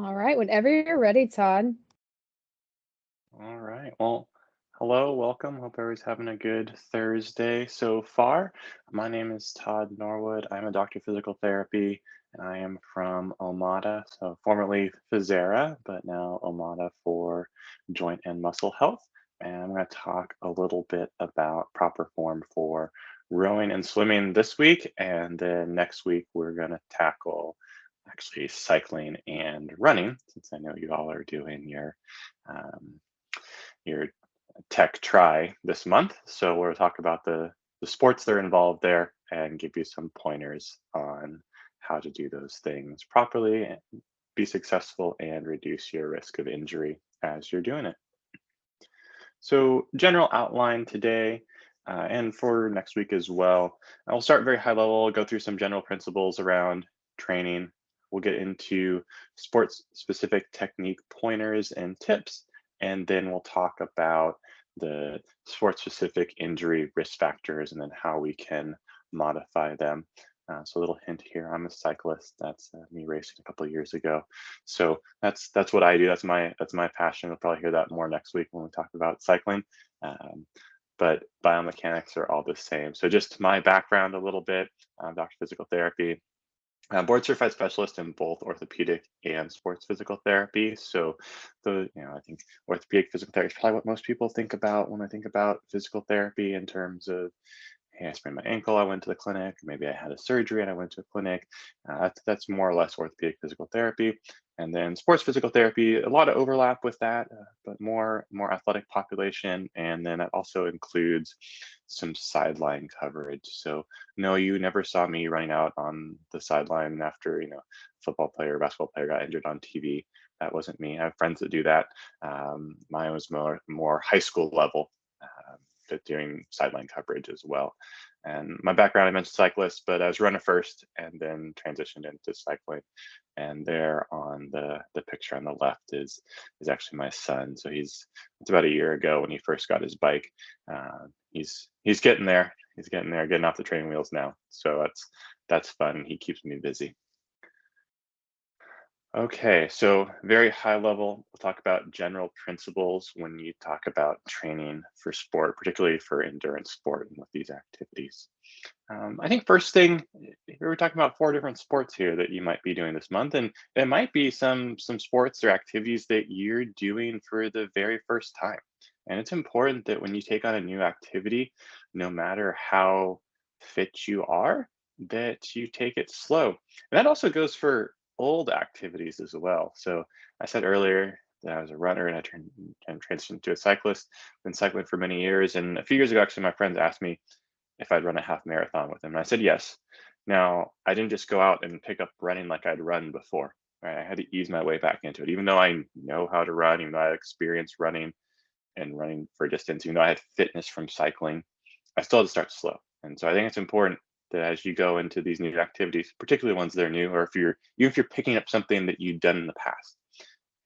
All right, whenever you're ready, Todd. All right. Well, hello, welcome. Hope everybody's having a good Thursday so far. My name is Todd Norwood. I'm a doctor of physical therapy, and I am from Omada, so formerly Physera, but now Omada for joint and muscle health. And I'm going to talk a little bit about proper form for rowing and swimming this week, and then next week we're going to tackle actually cycling and running, since I know you all are doing um, your tech try this month. So we'll talk about the sports that are involved there and give you some pointers on how to do those things properly and be successful and reduce your risk of injury as you're doing it. So general outline today and for next week as well. I'll start very high level, go through some general principles around training. We'll get into sports specific technique pointers and tips, and then we'll talk about the sport specific injury risk factors and then how we can modify them. So a little hint here, I'm a cyclist. That's me racing a couple of years ago. So that's what I do. That's my passion. We'll probably hear that more next week when we talk about cycling. Um, but biomechanics are all the same. So just my background a little bit. I'm doctor of physical therapy, board certified specialist in both orthopedic and sports physical therapy. So I think orthopedic physical therapy is probably what most people think about when I think about physical therapy in terms of, hey, I sprained my ankle, I went to the clinic. Maybe I had a surgery and I went to a clinic. That's more or less orthopedic physical therapy. And then sports physical therapy, a lot of overlap with that, but more athletic population. And then it also includes some sideline coverage. So no, you never saw me running out on the sideline after football player, basketball player got injured on TV. That wasn't me. I have friends that do that. Mine was more high school level. But doing sideline coverage as well. And my background, I mentioned cyclist, but I was runner first and then transitioned into cycling. And there on the picture on the left is actually my son. So it's about a year ago when he first got his bike. He's getting there. He's getting there, getting off the training wheels now. So that's fun. He keeps me busy. Okay, so very high level, we'll talk about general principles when you talk about training for sport, particularly for endurance sport and with these activities. I think first thing, we're talking about four different sports here that you might be doing this month, and it might be some sports or activities that you're doing for the very first time. And it's important that when you take on a new activity, no matter how fit you are, that you take it slow. And that also goes for old activities as well. So I said earlier that I was a runner and transitioned to a cyclist. Been cycling for many years, and a few years ago, actually, my friends asked me if I'd run a half marathon with them, and I said yes. Now I didn't just go out and pick up running like I'd run before. Right? I had to ease my way back into it, even though I know how to run, even though I had experience running and running for distance, even though I had fitness from cycling. I still had to start slow. And so I think it's important that as you go into these new activities, particularly ones that are new, or if you're picking up something that you've done in the past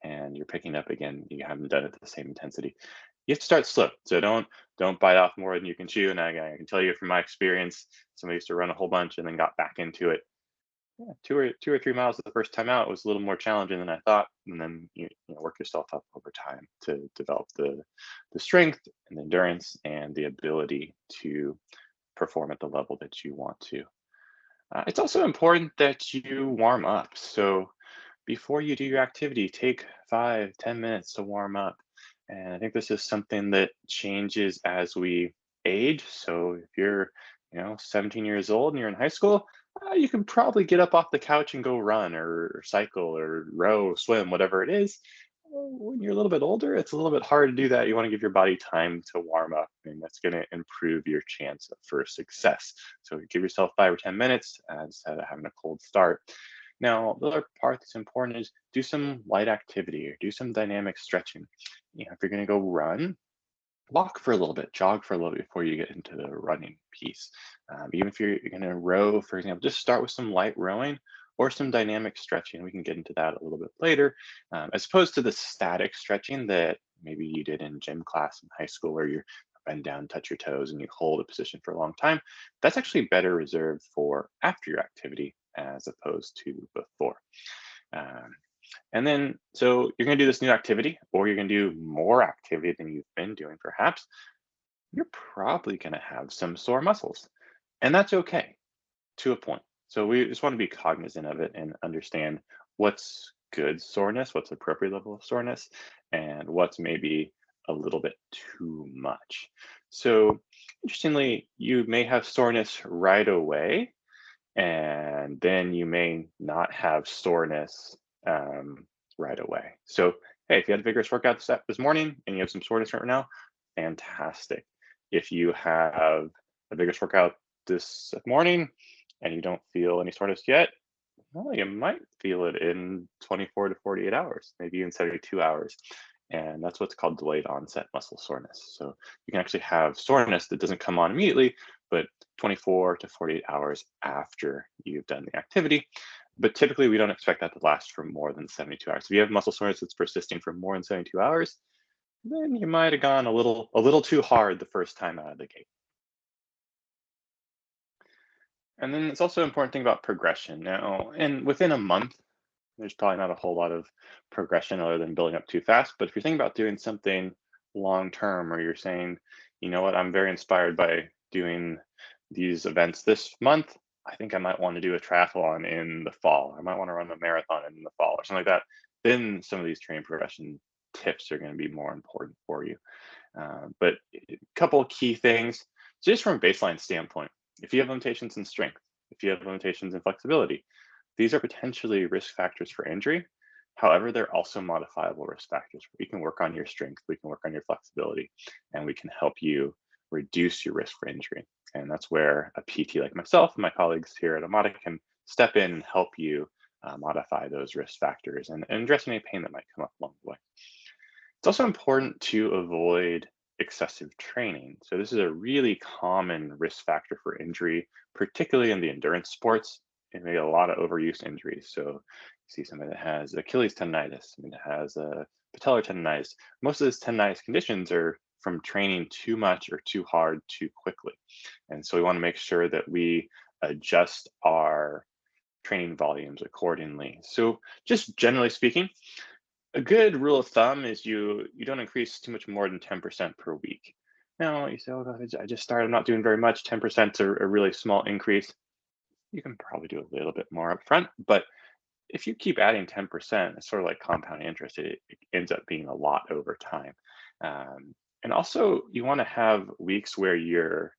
and you're picking up again, you haven't done it at the same intensity. You have to start slow. So don't bite off more than you can chew. And I can tell you from my experience, somebody used to run a whole bunch and then got back into it. Yeah, 2 or 3 miles the first time out was a little more challenging than I thought, and then you work yourself up over time to develop the strength and the endurance and the ability to perform at the level that you want to. It's also important that you warm up. So before you do your activity, take 5, 10 minutes to warm up. And I think this is something that changes as we age. So if you're 17 years old and you're in high school, you can probably get up off the couch and go run or cycle or row, swim, whatever it is. When you're a little bit older, it's a little bit hard to do that. You want to give your body time to warm up, and that's going to improve your chance for success. So give yourself 5 or 10 minutes instead of having a cold start. Now, the other part that's important is do some light activity or do some dynamic stretching. If you're going to go run, walk for a little bit, jog for a little bit before you get into the running piece. Even if you're going to row, for example, just start with some light rowing or some dynamic stretching. We can get into that a little bit later, as opposed to the static stretching that maybe you did in gym class in high school where you're bend down, touch your toes, and you hold a position for a long time. That's actually better reserved for after your activity as opposed to before. Um, And then, so you're going to do this new activity, or you're going to do more activity than you've been doing, perhaps. You're probably going to have some sore muscles, and that's okay to a point. So we just want to be cognizant of it and understand what's good soreness, what's appropriate level of soreness, and what's maybe a little bit too much. So interestingly, you may have soreness right away, and then you may not have soreness right away. So, hey, if you had a vigorous workout this morning and you have some soreness right now, fantastic. If you have a vigorous workout this morning and you don't feel any soreness yet, well, you might feel it in 24 to 48 hours, maybe even 72 hours. And that's what's called delayed onset muscle soreness. So you can actually have soreness that doesn't come on immediately, but 24 to 48 hours after you've done the activity. But typically, we don't expect that to last for more than 72 hours. If you have muscle soreness that's persisting for more than 72 hours, then you might have gone a little too hard the first time out of the gate. And then it's also important to think about progression. Now, and within a month, there's probably not a whole lot of progression other than building up too fast. But if you're thinking about doing something long term, or you're saying, you know what, I'm very inspired by doing these events this month, I think I might want to do a triathlon in the fall. I might want to run a marathon in the fall or something like that. Then some of these training progression tips are going to be more important for you. But a couple of key things, just from a baseline standpoint, if you have limitations in strength, if you have limitations in flexibility, these are potentially risk factors for injury. However, they're also modifiable risk factors. We can work on your strength, we can work on your flexibility, and we can help you reduce your risk for injury. And that's where a PT like myself and my colleagues here at Omada can step in and help you modify those risk factors and address any pain that might come up along the way. It's also important to avoid excessive training. So this is a really common risk factor for injury, particularly in the endurance sports. And maybe a lot of overuse injuries. So you see somebody that has Achilles tendonitis, somebody that has patellar tendonitis. Most of those tendonitis conditions are from training too much or too hard too quickly. And so we want to make sure that we adjust our training volumes accordingly. So just generally speaking, a good rule of thumb is you don't increase too much more than 10% per week. Now you say, oh, God, I just started, I'm not doing very much. 10% is a really small increase. You can probably do a little bit more upfront, but if you keep adding 10%, it's sort of like compound interest. It ends up being a lot over time. And also, you want to have weeks where you're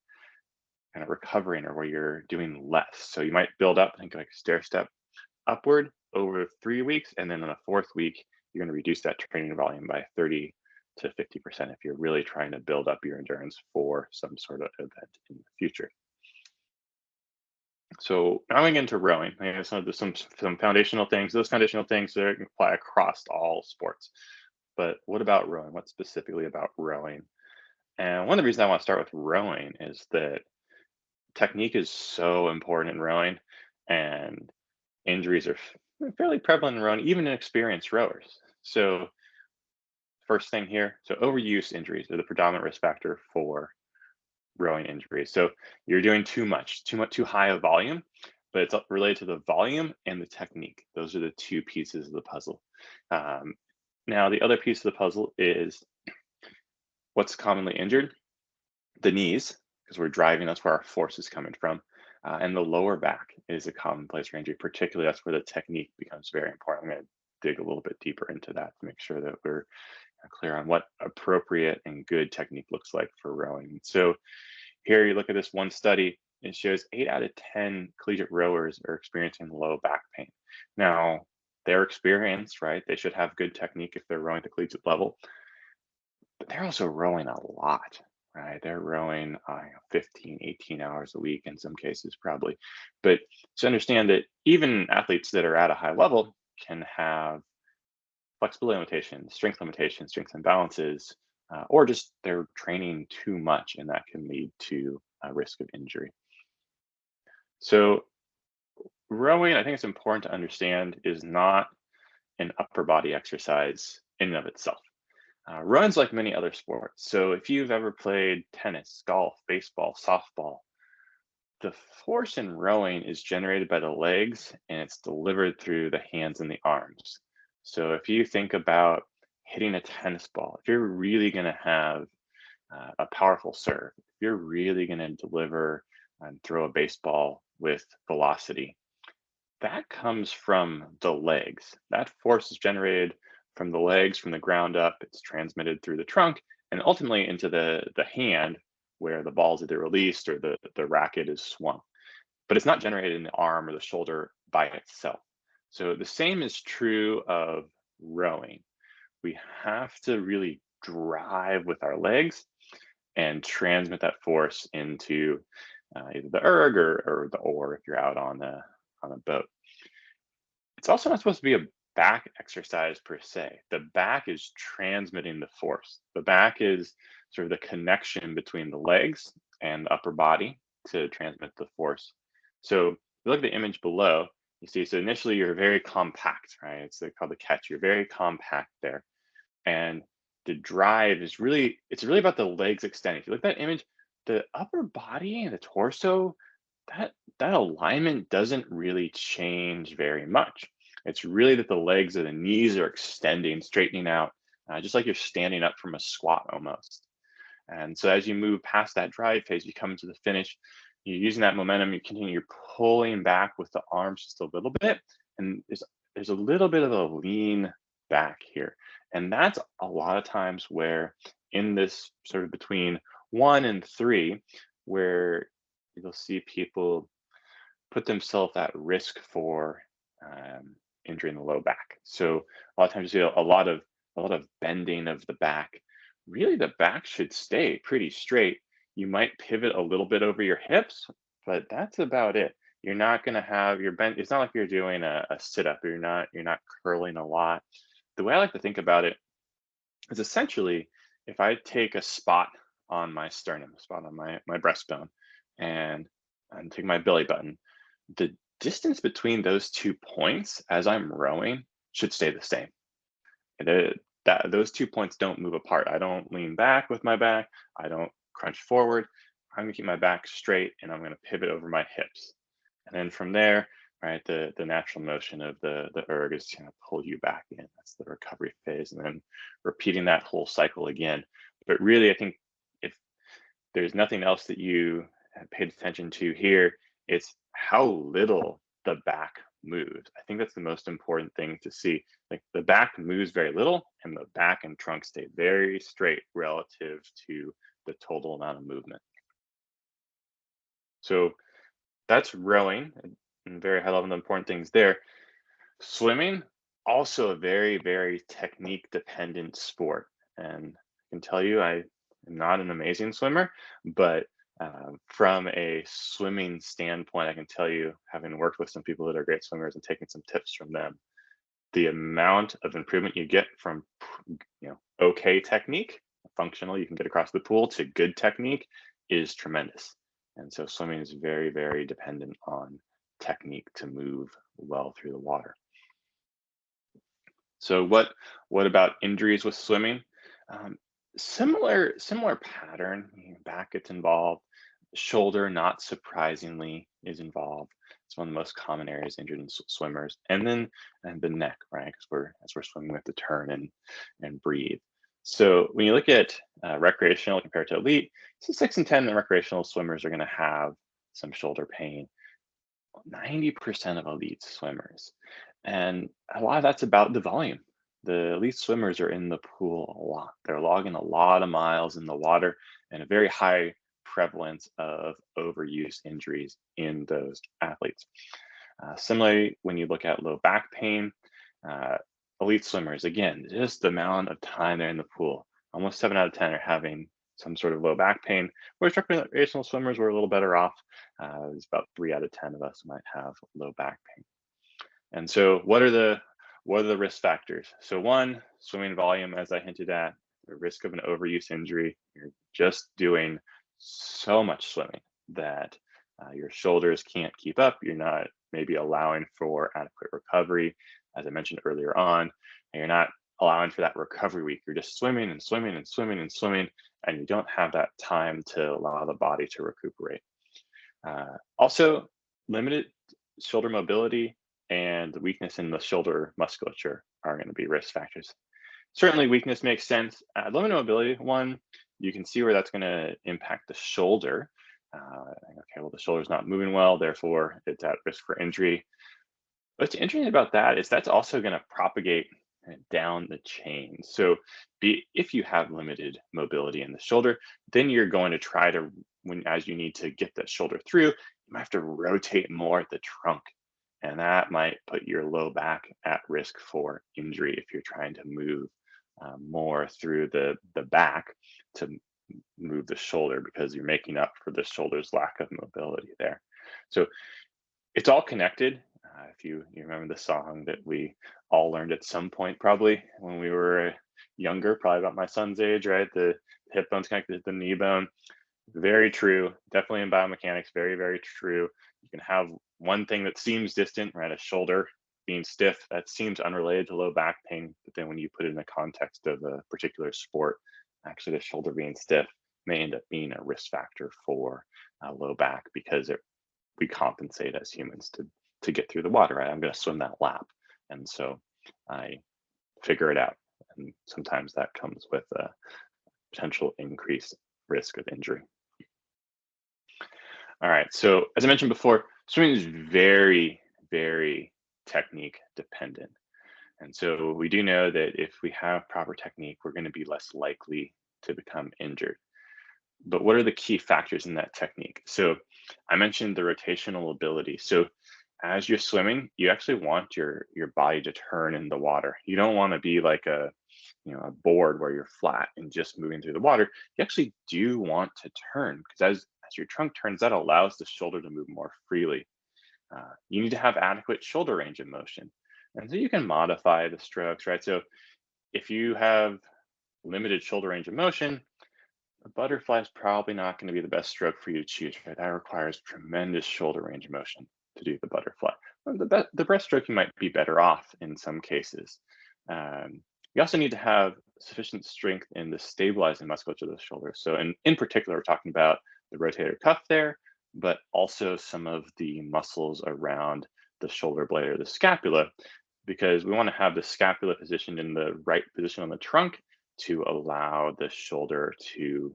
kind of recovering or where you're doing less. So you might build up, think like a stair step upward over 3 weeks, and then on the fourth week, you're going to reduce that training volume by 30 to 50% if you're really trying to build up your endurance for some sort of event in the future. So now we get into rowing. I have some foundational things. Those foundational things that apply across all sports. But what about rowing? What specifically about rowing? And one of the reasons I want to start with rowing is that technique is so important in rowing, and injuries are fairly prevalent in rowing, even in experienced rowers. So first thing here, so overuse injuries are the predominant risk factor for rowing injuries. So you're doing too high a volume, but it's related to the volume and the technique. Those are the two pieces of the puzzle. Um, Now, the other piece of the puzzle is what's commonly injured: the knees, because we're driving, that's where our force is coming from. And the lower back is a common place for injury, particularly that's where the technique becomes very important. I'm going to dig a little bit deeper into that to make sure that we're clear on what appropriate and good technique looks like for rowing. So here you look at this one study, it shows 8 out of 10 collegiate rowers are experiencing low back pain. Now, they're experienced, right? They should have good technique if they're rowing at the collegiate level, but they're also rowing a lot, right? They're rowing 15, 18 hours a week in some cases, probably. But to understand that even athletes that are at a high level can have flexibility limitations, strength imbalances, or just they're training too much, and that can lead to a risk of injury. So, rowing, I think it's important to understand, is not an upper body exercise in and of itself. Rowing's like many other sports. So, if you've ever played tennis, golf, baseball, softball, the force in rowing is generated by the legs and it's delivered through the hands and the arms. So if you think about hitting a tennis ball, if you're really going to have a powerful serve, if you're really going to deliver and throw a baseball with velocity, that comes from the legs. That force is generated from the legs, from the ground up. It's transmitted through the trunk and ultimately into the hand where the ball is either released or the racket is swung. But it's not generated in the arm or the shoulder by itself. So the same is true of rowing. We have to really drive with our legs and transmit that force into either the erg or the oar if you're out on a boat. It's also not supposed to be a back exercise per se. The back is transmitting the force. The back is sort of the connection between the legs and the upper body to transmit the force. So if you look at the image below, you see, so initially you're very compact, right? Called the catch. You're very compact there. And the drive is really, it's really about the legs extending. If you look at that image, the upper body and the torso, that alignment doesn't really change very much. It's really that the legs or the knees are extending, straightening out, just like you're standing up from a squat almost. And so as you move past that drive phase, you come to the finish, you're using that momentum, you continue, you're pulling back with the arms just a little bit. And there's a little bit of a lean back here. And that's a lot of times where in this sort of between 1 and 3, where you'll see people put themselves at risk for injuring the low back. So a lot of times you see a lot of bending of the back. Really, the back should stay pretty straight. You might pivot a little bit over your hips, but that's about it. You're not going to have your bend. It's not like you're doing a sit up. You're not curling a lot. The way I like to think about it is essentially if I take a spot on my sternum, a spot on my breastbone, and take my belly button, the distance between those 2 points as I'm rowing should stay the same. And those 2 points don't move apart. I don't lean back with my back. I don't crunch forward. I'm gonna keep my back straight and I'm gonna pivot over my hips. And then from there, right, the natural motion of the erg is gonna pull you back in. That's the recovery phase. And then repeating that whole cycle again. But really, I think if there's nothing else that you have paid attention to here, it's how little the back moves. I think that's the most important thing to see. Like the back moves very little, and the back and trunk stay very straight relative to the total amount of movement. So that's rowing and very high level, the important things there. Swimming, also a very, very technique dependent sport. And I can tell you, I am not an amazing swimmer, but from a swimming standpoint, I can tell you, having worked with some people that are great swimmers and taking some tips from them, the amount of improvement you get from, okay technique, functional, you can get across the pool, to good technique is tremendous. And so swimming is very, very dependent on technique to move well through the water. So what about injuries with swimming? Um, similar pattern. Back gets involved. Shoulder, not surprisingly, is involved. It's one of the most common areas injured in swimmers, and then and the neck, right? Because as we're swimming, we have to turn and breathe. So when you look at recreational compared to elite, so 6 and 10, the recreational swimmers are going to have some shoulder pain. 90% of elite swimmers. And a lot of that's about the volume. The elite swimmers are in the pool a lot. They're logging a lot of miles in the water and a very high prevalence of overuse injuries in those athletes. Similarly, when you look at low back pain, uh, elite swimmers, again, just the amount of time they're in the pool, almost 7 out of 10 are having some sort of low back pain, whereas recreational swimmers were a little better off. It's about 3 out of 10 of us might have low back pain. And so what are the risk factors? So one, swimming volume, as I hinted at, the risk of an overuse injury. You're just doing so much swimming that your shoulders can't keep up. You're not maybe allowing for adequate recovery, as I mentioned earlier on, and you're not allowing for that recovery week. You're just swimming and swimming and swimming and swimming, and you don't have that time to allow the body to recuperate. Also, limited shoulder mobility and the weakness in the shoulder musculature are going to be risk factors. Certainly, weakness makes sense. Limited mobility, one, you can see where that's going to impact the shoulder. Okay, well, the shoulder's not moving well, therefore it's at risk for injury. What's interesting about that is that's also going to propagate down the chain. So, if you have limited mobility in the shoulder, then you're going to try to, when as you need to get the shoulder through, you might have to rotate more at the trunk, and that might put your low back at risk for injury if you're trying to move more through the back to move the shoulder because you're making up for the shoulder's lack of mobility there. So it's all connected. If you remember the song that we all learned at some point, probably when we were younger, probably about my son's age, right? The hip bone's connected to the knee bone. Very true. Definitely in biomechanics, very, very true. You can have one thing that seems distant, right? A shoulder being stiff, that seems unrelated to low back pain. But then when you put it in the context of a particular sport, actually the shoulder being stiff may end up being a risk factor for low back because we compensate as humans to get through the water, right? I'm going to swim that lap, and so I figure it out. And sometimes that comes with a potential increased risk of injury. All right. So as I mentioned before, swimming is very, very technique dependent. And so we do know that if we have proper technique, we're going to be less likely to become injured. But what are the key factors in that technique? So I mentioned the rotational ability. So as you're swimming, you actually want your body to turn in the water. You don't want to be like a board where you're flat and just moving through the water. You actually do want to turn because as your trunk turns, that allows the shoulder to move more freely. You need to have adequate shoulder range of motion, and so you can modify the strokes, right? So if you have limited shoulder range of motion, a butterfly is probably not going to be the best stroke for you to choose, right? That requires tremendous shoulder range of motion to do the butterfly. Well, the breaststroke you might be better off in some cases. You also need to have sufficient strength in the stabilizing musculature of the shoulder. So, in particular, we're talking about the rotator cuff there, but also some of the muscles around the shoulder blade or the scapula, because we want to have the scapula positioned in the right position on the trunk to allow the shoulder to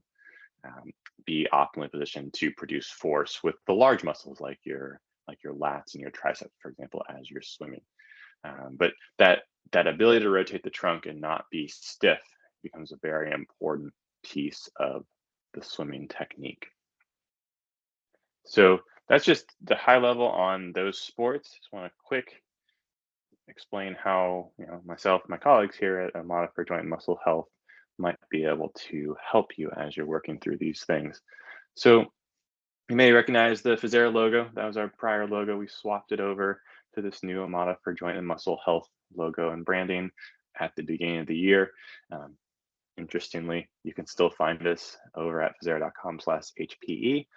um, be optimally positioned to produce force with the large muscles like your lats and your triceps, for example, as you're swimming. But that ability to rotate the trunk and not be stiff becomes a very important piece of the swimming technique. So that's just the high level on those sports. Just want to quick explain how myself, my colleagues here at Omada for Joint and Muscle Health might be able to help you as you're working through these things. So you may recognize the Fizera logo. That was our prior logo. We swapped it over to this new Omada for Joint and Muscle Health logo and branding at the beginning of the year. Um, Interestingly, you can still find us over at fizera.com/HPE.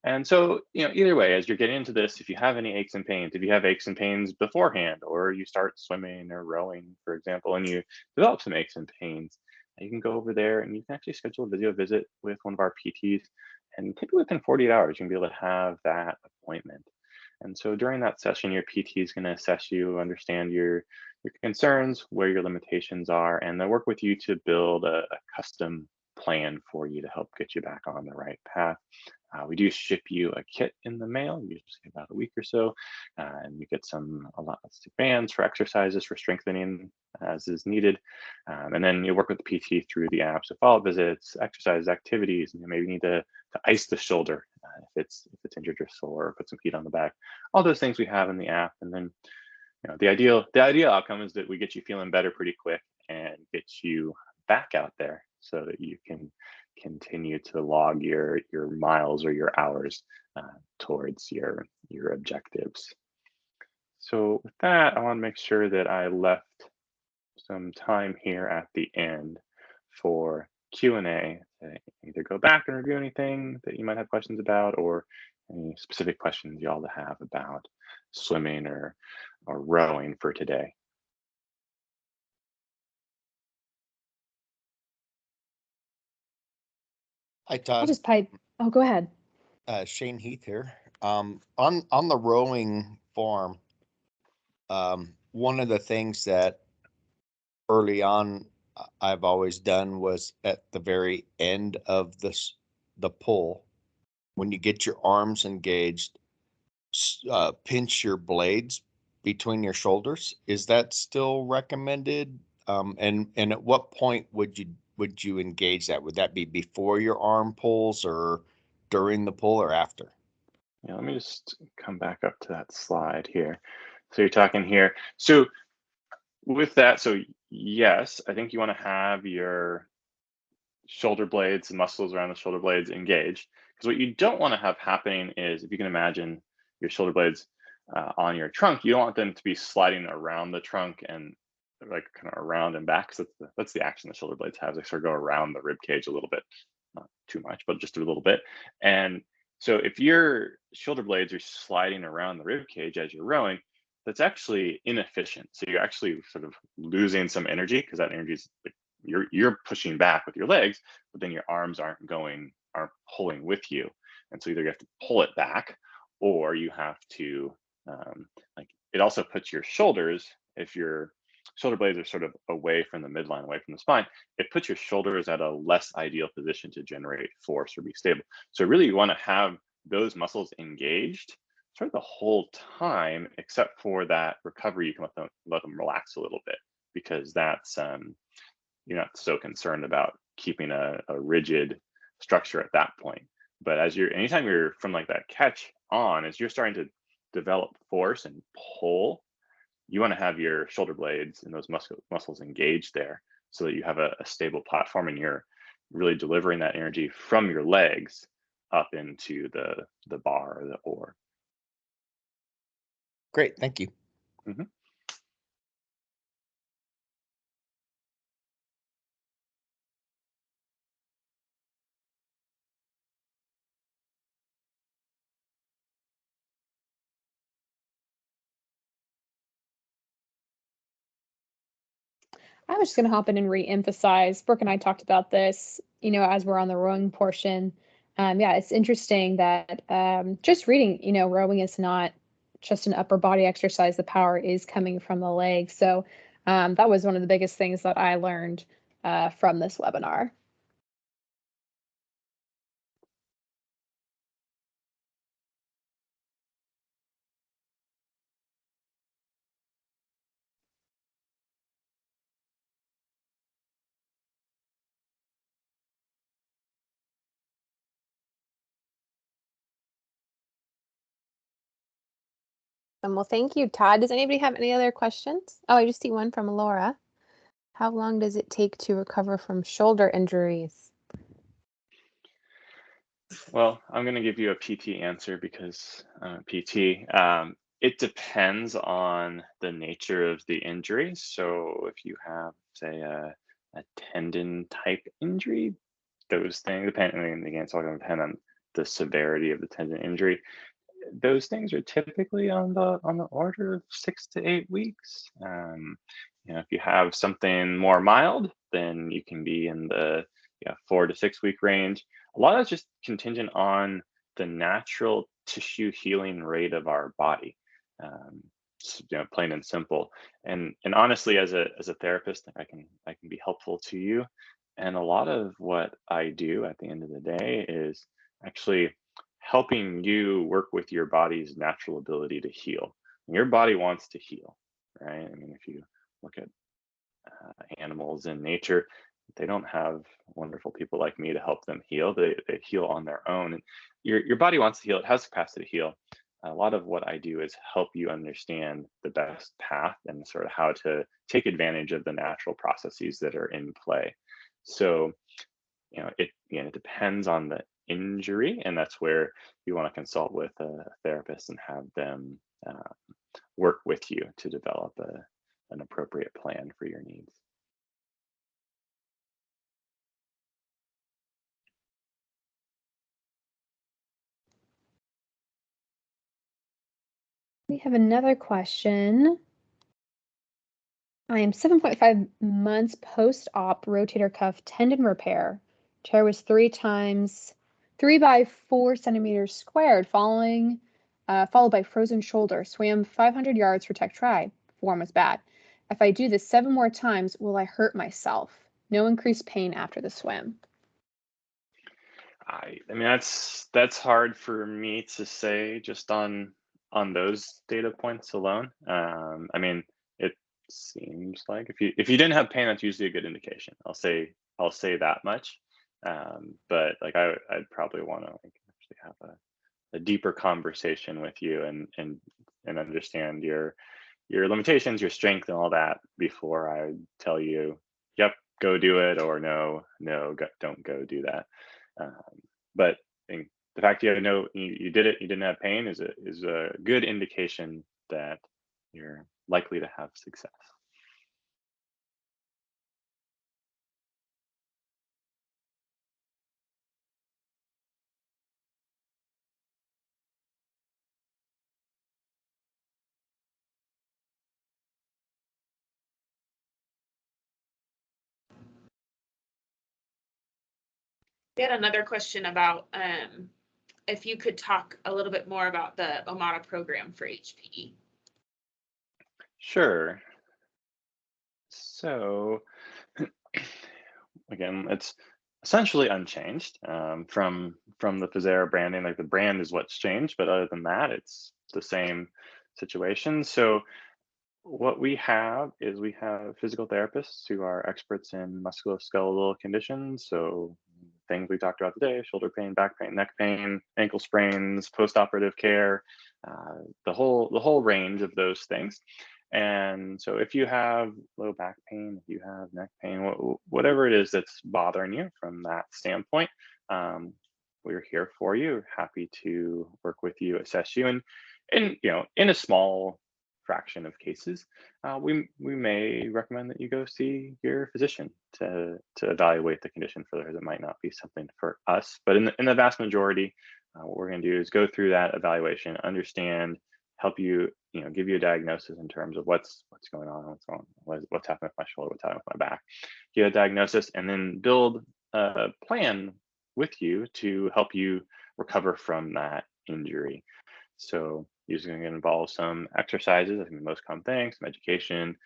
And so, either way, as you're getting into this, if you have any aches and pains, if you have aches and pains beforehand, or you start swimming or rowing, for example, and you develop some aches and pains, you can go over there and you can actually schedule a video visit with one of our PTs. And typically within 48 hours, you can be able to have that appointment. And so during that session, your PT is going to assess you, understand your concerns, where your limitations are, and then work with you to build a custom plan for you to help get you back on the right path. We do ship you a kit in the mail, usually about a week or so, and you get some elastic bands for exercises for strengthening as is needed. And then you work with the PT through the app. So follow-up visits, exercise activities, and you maybe need to ice the shoulder if it's injured or sore, or put some heat on the back. All those things we have in the app, and then the ideal outcome is that we get you feeling better pretty quick and get you back out there so that you can continue to log your miles or your hours towards your objectives. So with that, I want to make sure that I left some time here at the end for Q&A to either go back and review anything that you might have questions about, or any specific questions y'all have about swimming or rowing for today. Hi, I'll Todd. just pipe. Oh, go ahead. Shane Heath here. On the rowing form, One of the things that early on I've always done was at the very end of the pull, when you get your arms engaged, pinch your blades between your shoulders. Is that still recommended? And at what point would you engage that? Would that be before your arm pulls, or during the pull, or after? Yeah, let me just come back up to that slide here. So you're talking here. So with that, so yes, I think you want to have your shoulder blades and muscles around the shoulder blades engaged. Because what you don't want to have happening is, if you can imagine your shoulder blades on your trunk, you don't want them to be sliding around the trunk and like kind of around and back. So that's the action the shoulder blades have. They sort of go around the rib cage a little bit, not too much, but just a little bit. And so if your shoulder blades are sliding around the rib cage as you're rowing, that's actually inefficient. So you're actually sort of losing some energy, because that energy is like, you're pushing back with your legs, but then your arms aren't pulling with you, and so either you have to pull it back, or you have to like, it also puts your shoulders, if your shoulder blades are sort of away from the midline, away from the spine, it puts your shoulders at a less ideal position to generate force or be stable. So really you want to have those muscles engaged sort of the whole time, except for that recovery. You can let them relax a little bit, because that's you're not so concerned about keeping a rigid structure at that point. But anytime you're from like that catch on, as you're starting to develop force and pull, you want to have your shoulder blades and those muscles engaged there, so that you have a stable platform, and you're really delivering that energy from your legs up into the bar or the oar. Great, thank you. Mhm. I was just going to hop in and re-emphasize. Brooke and I talked about this, as we're on the rowing portion. Yeah, it's interesting that just reading, rowing is not just an upper body exercise. The power is coming from the legs. So that was one of the biggest things that I learned from this webinar. Well, thank you, Todd. Does anybody have any other questions? Oh, I just see one from Laura. How long does it take to recover from shoulder injuries? Well, I'm going to give you a PT answer, because I'm a PT. It depends on the nature of the injury. So if you have, say, a tendon type injury, those things, depending, again, it's all going to depend on the severity of the tendon injury. Those things are typically on the order of 6 to 8 weeks. If you have something more mild, then you can be in the 4 to 6 week range. A lot of it's just contingent on the natural tissue healing rate of our body. Plain and simple. And honestly, as a therapist, I can be helpful to you. And a lot of what I do at the end of the day is actually helping you work with your body's natural ability to heal. And your body wants to heal, right? I mean, if you look at animals in nature, they don't have wonderful people like me to help them heal. They heal on their own. And your body wants to heal. It has capacity to heal. A lot of what I do is help you understand the best path and sort of how to take advantage of the natural processes that are in play. So, it depends on the injury, and that's where you want to consult with a therapist and have them work with you to develop an appropriate plan for your needs. We have another question. I am 7.5 months post-op rotator cuff tendon repair. Tear was 3 by 4 centimeters squared. Following followed by frozen shoulder. Swam 500 yards for tech try. Form was bad. If I do this 7 more times, will I hurt myself? No increased pain after the swim. I mean that's hard for me to say just on those data points alone. I mean, it seems like if you didn't have pain, that's usually a good indication. I'll say that much. But like I'd probably want to like actually have a deeper conversation with you and understand your limitations, your strength, and all that before I tell you, yep, go do it, or no, don't go do that. Um, but I think the fact you did it, you didn't have pain is a good indication that you're likely to have success. We had another question about if you could talk a little bit more about the Omada program for HPE. Sure. So again, it's essentially unchanged from the Pizzera branding. Like the brand is what's changed, but other than that, it's the same situation. So what we have is we have physical therapists who are experts in musculoskeletal conditions. So things we talked about today: shoulder pain, back pain, neck pain, ankle sprains, post-operative care, the whole range of those things. And so if you have low back pain, if you have neck pain, whatever it is that's bothering you from that standpoint, we're here for you, happy to work with you, assess you, and in a small fraction of cases, we may recommend that you go see your physician to evaluate the condition further. It might not be something for us, but in the vast majority, what we're going to do is go through that evaluation, understand, help you, give you a diagnosis in terms of what's going on, what's happening with my shoulder, what's happening with my back, get a diagnosis, and then build a plan with you to help you recover from that injury. So usually going to involve some exercises, I think the most common thing, some education.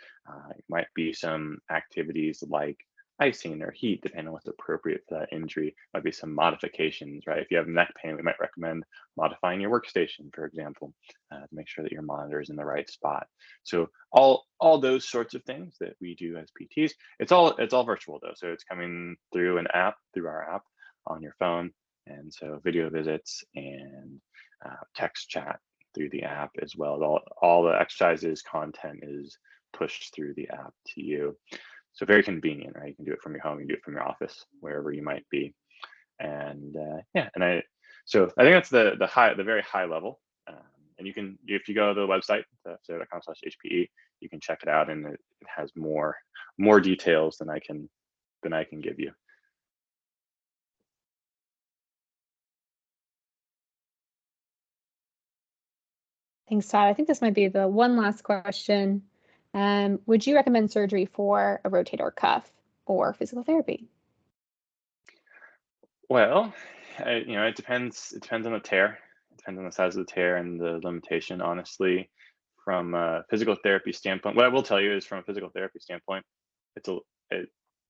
It might be some activities like icing or heat, depending on what's appropriate for that injury. Might be some modifications, right? If you have neck pain, we might recommend modifying your workstation, for example, to make sure that your monitor is in the right spot. So all those sorts of things that we do as PTs, it's all virtual though. So it's coming through our app on your phone, and so video visits and text chat through the app as well. All the exercises content is pushed through the app to you. So very convenient, right? You can do it from your home, you can do it from your office, wherever you might be. And so I think that's the very high level. And you can, if you go to the website, pizzera.com/HPE, you can check it out, and it has more details than I can give you. Thanks, Todd. I think this might be the one last question. Would you recommend surgery for a rotator cuff or physical therapy? Well, it depends. It depends on the tear. It depends on the size of the tear and the limitation. Honestly, from a physical therapy standpoint, what I will tell you is, from a physical therapy standpoint, it's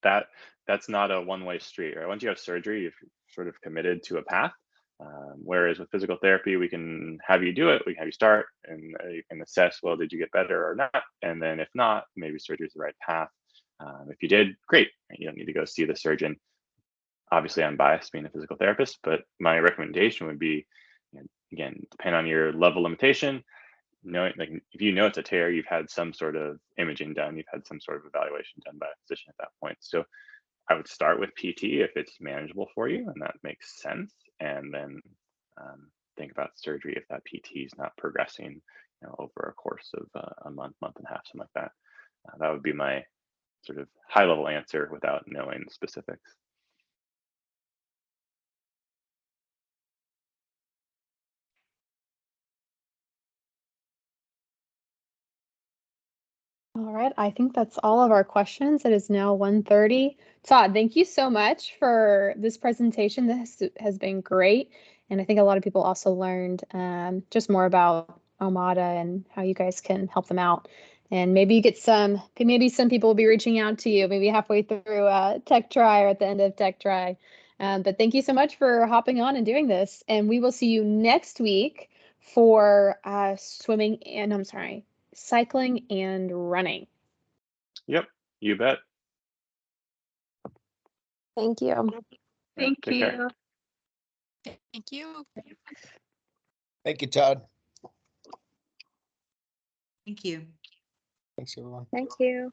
that's not a one-way street. Right? Once you have surgery, you're sort of committed to a path. Whereas with physical therapy, we can have you do it. We can have you start, and you can assess, well, did you get better or not? And then if not, maybe surgery is the right path. If you did, great. You don't need to go see the surgeon. Obviously, I'm biased being a physical therapist, but my recommendation would be, again, depend on your level limitation. Like if you know it's a tear, you've had some sort of imaging done, you've had some sort of evaluation done by a physician at that point. So I would start with PT if it's manageable for you and that makes sense, and then think about surgery if that PT is not progressing, over a course of a month and a half, something like that. That would be my sort of high-level answer without knowing specifics. All right, I think that's all of our questions. It is now 1:30. Todd, thank you so much for this presentation. This has been great. And I think a lot of people also learned just more about Omada and how you guys can help them out. And maybe you get maybe some people will be reaching out to you, maybe halfway through Tech Try or at the end of Tech Try. But thank you so much for hopping on and doing this. And we will see you next week for cycling and running. Yep, you bet. Thank you. Yeah, take care. Thank you. Thank you, Todd. Thank you. Thanks, everyone. Thank you.